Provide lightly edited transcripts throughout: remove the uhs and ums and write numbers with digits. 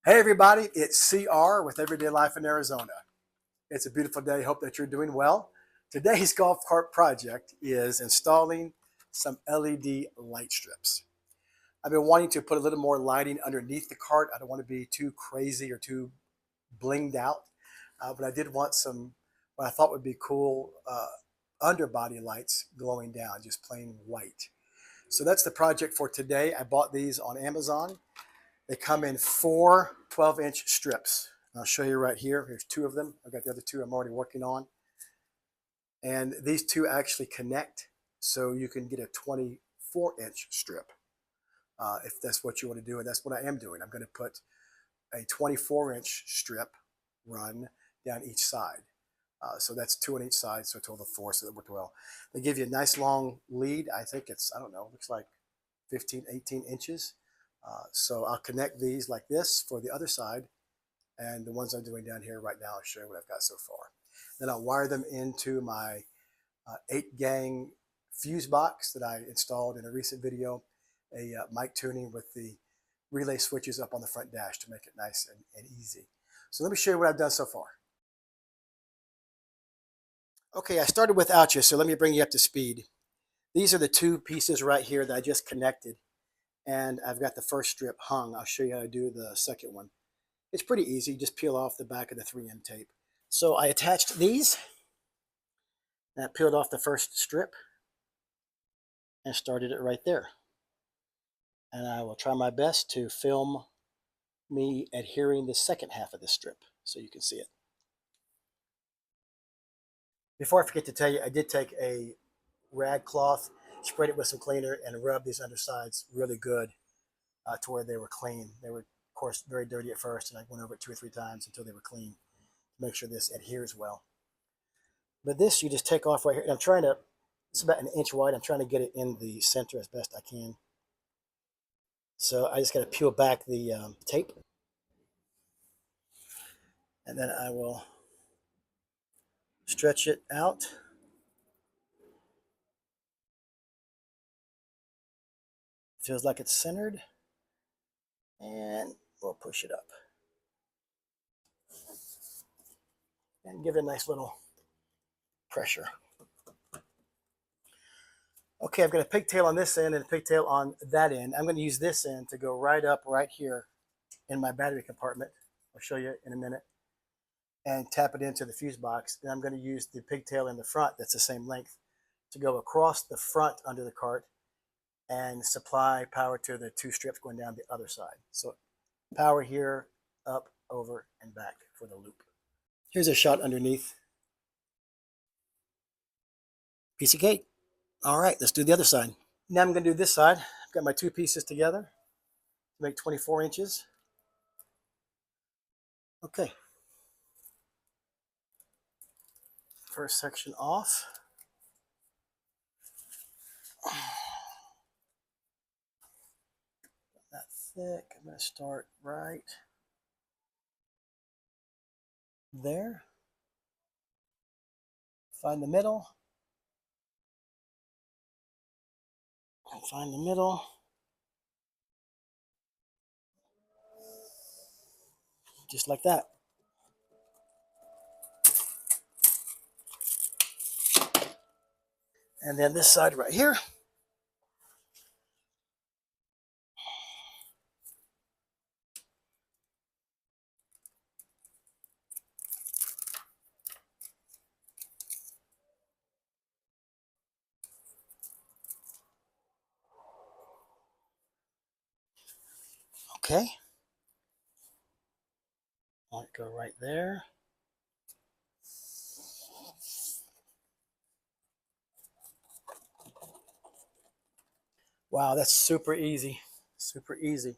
Hey everybody, it's CR with Everyday Life in Arizona. It's a beautiful day. Hope that you're doing well. Today's golf cart project is installing some LED light strips. I've been wanting to put a little more lighting underneath the cart. I don't want to be too crazy or too blinged out, but I did want some what I thought would be cool underbody lights glowing down, just plain white. So that's the project for today. I bought these on Amazon. They come in four 12-inch strips. I'll show you right here. Here's two of them. I've got the other two I'm already working on. And these two actually connect, so you can get a 24-inch strip if that's what you want to do. And that's what I am doing. I'm going to put a 24-inch strip run down each side. So that's two on each side, so a total of four, so that worked well. They give you a nice long lead. I think it's, I don't know, looks like 15, 18 inches. So I'll connect these like this for the other side, and the ones I'm doing down here right now, I'll show you what I've got so far. Then I'll wire them into my 8-gang fuse box that I installed in a recent video, a mic tuning with the relay switches up on the front dash to make it nice and easy. So let me show you what I've done so far. Okay, I started without you, so let me bring you up to speed. These are the two pieces right here that I just connected, and I've got the first strip hung. I'll show you how to do the second one. It's pretty easy. Just peel off the back of the 3M tape. So I attached these, and I peeled off the first strip and started it right there. And I will try my best to film me adhering the second half of the strip so you can see it. Before I forget to tell you, I did take a rag cloth, spread it with some cleaner, and rub these undersides really good to where they were clean. They were, of course, very dirty at first, and I went over it 2 or 3 times until they were clean to make sure this adheres well. But this you just take off right here. And I'm trying to, it's about an inch wide. I'm trying to get it in the center as best I can. So I just got to peel back the tape. And then I will stretch it out. Feels like it's centered. And we'll push it up. And give it a nice little pressure. Okay, I've got a pigtail on this end and a pigtail on that end. I'm going to use this end to go right up right here in my battery compartment. I'll show you in a minute. And tap it into the fuse box. And I'm going to use the pigtail in the front that's the same length to go across the front under the cart and supply power to the 2 strips going down the other side. So power here, up, over, and back for the loop. Here's a shot underneath. Piece of cake. All right, let's do the other side. Now I'm going to do this side. I've got my 2 pieces together to make 24 inches. Okay. First section off. Not thick. I'm going to start right there. Find the middle. And find the middle. Just like that. And then this side right here. Okay. Might go right there. Wow, that's super easy. Super easy.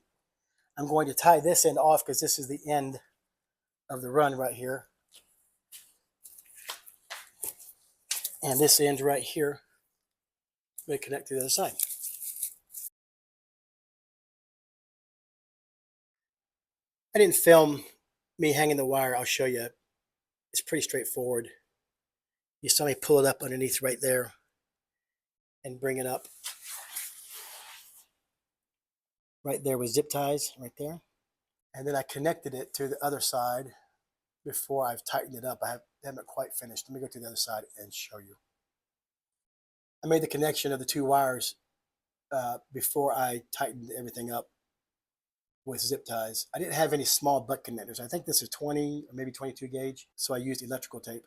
I'm going to tie this end off because this is the end of the run right here. And this end right here may connect to the other side. I didn't film me hanging the wire. I'll show you. It's pretty straightforward. You saw me pull it up underneath right there and bring it up. Right there with zip ties, right there. And then I connected it to the other side before I've tightened it up. I haven't quite finished. Let me go to the other side and show you. I made the connection of the two wires before I tightened everything up with zip ties. I didn't have any small butt connectors. I think this is 20 or maybe 22 gauge, so I used electrical tape.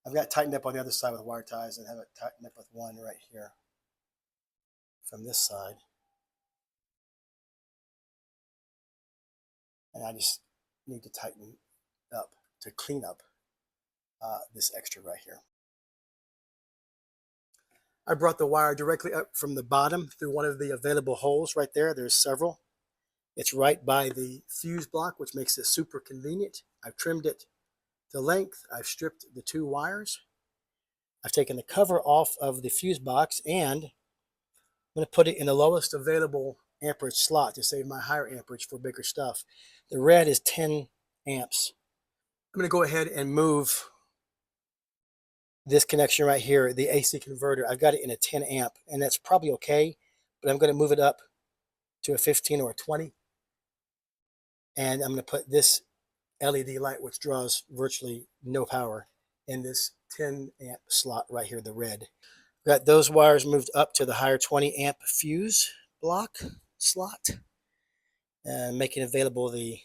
I've got it tightened up on the other side with wire ties and have it tightened up with one right here from this side. And I just need to tighten up to clean up this extra right here. I brought the wire directly up from the bottom through one of the available holes right there. There's several. It's right by the fuse block, which makes it super convenient. I've trimmed it to length. I've stripped the two wires. I've taken the cover off of the fuse box, and I'm going to put it in the lowest available amperage slot to save my higher amperage for bigger stuff. The red is 10 amps. I'm going to go ahead and move this connection right here, the AC converter. I've got it in a 10 amp, and that's probably okay, but I'm going to move it up to a 15 or a 20. And I'm going to put this LED light, which draws virtually no power, in this 10 amp slot right here, the red. Got those wires moved up to the higher 20 amp fuse block slot, and making available the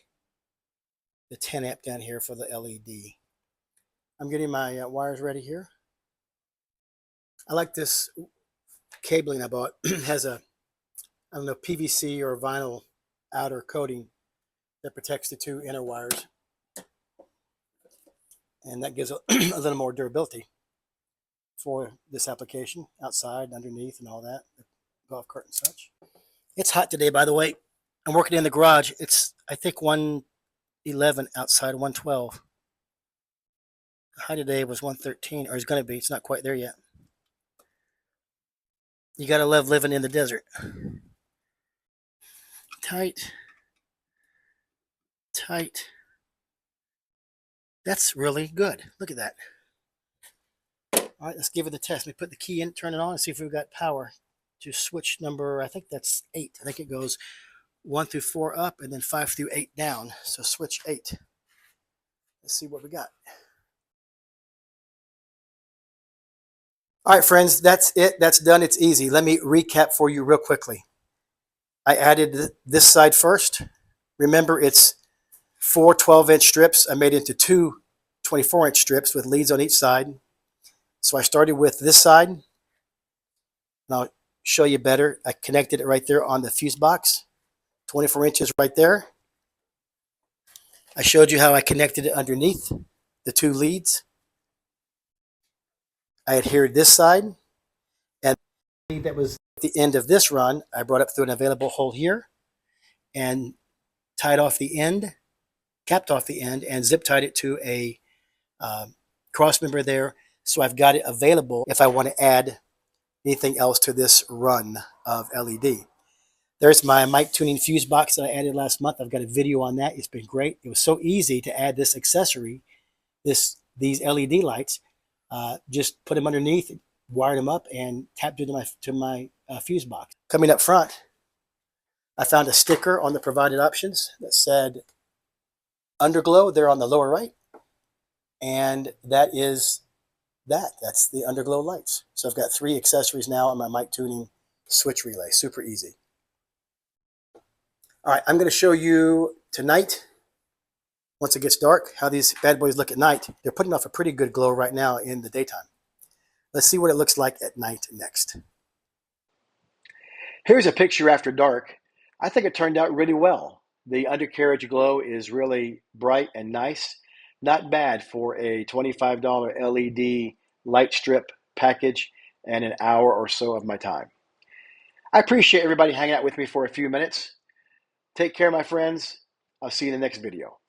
10 amp down here for the LED. I'm getting my wires ready here. I like this cabling I bought. It has a, I don't know, PVC or vinyl outer coating that protects the two inner wires. And that gives a little more durability for this application, outside, underneath, and all that, the golf cart and such. It's hot today, by the way. I'm working in the garage. It's, I think, 111 outside, 112. The high today was 113, or it's going to be. It's not quite there yet. You got to love living in the desert. Tight. Tight. That's really good. Look at that. All right, let's give it a test. Let me put the key in, turn it on, and see if we've got power to switch number, I think that's 8. I think it goes 1 through 4 up and then 5 through 8 down. So switch 8. Let's see what we got. All right, friends, that's it. That's done. It's easy. Let me recap for you real quickly. I added this side first. Remember, it's 4 12-inch strips. I made it into 2 24-inch strips with leads on each side. So I started with this side, and I'll show you better. I connected it right there on the fuse box, 24 inches right there. I showed you how I connected it underneath the 2 leads. I adhered this side, and the lead that was at the end of this run, I brought up through an available hole here and tied off the end, capped off the end, and zip tied it to a cross member there. So I've got it available if I want to add anything else to this run of LED. There's my mic tuning fuse box that I added last month. I've got a video on that. It's been great. It was so easy to add this accessory, these LED lights. Just put them underneath, wired them up, and tapped into my fuse box. Coming up front, I found a sticker on the provided options that said Underglow there on the lower right, and that's the Underglow lights. So I've got 3 accessories now on my mic tuning switch relay. Super easy. All right, I'm going to show you tonight, once it gets dark, how these bad boys look at night. They're putting off a pretty good glow right now in the daytime. Let's see what it looks like at night next. Here's a picture after dark. I think it turned out really well. The undercarriage glow is really bright and nice. Not bad for a $25 LED light strip package and an hour or so of my time. I appreciate everybody hanging out with me for a few minutes. Take care, my friends. I'll see you in the next video.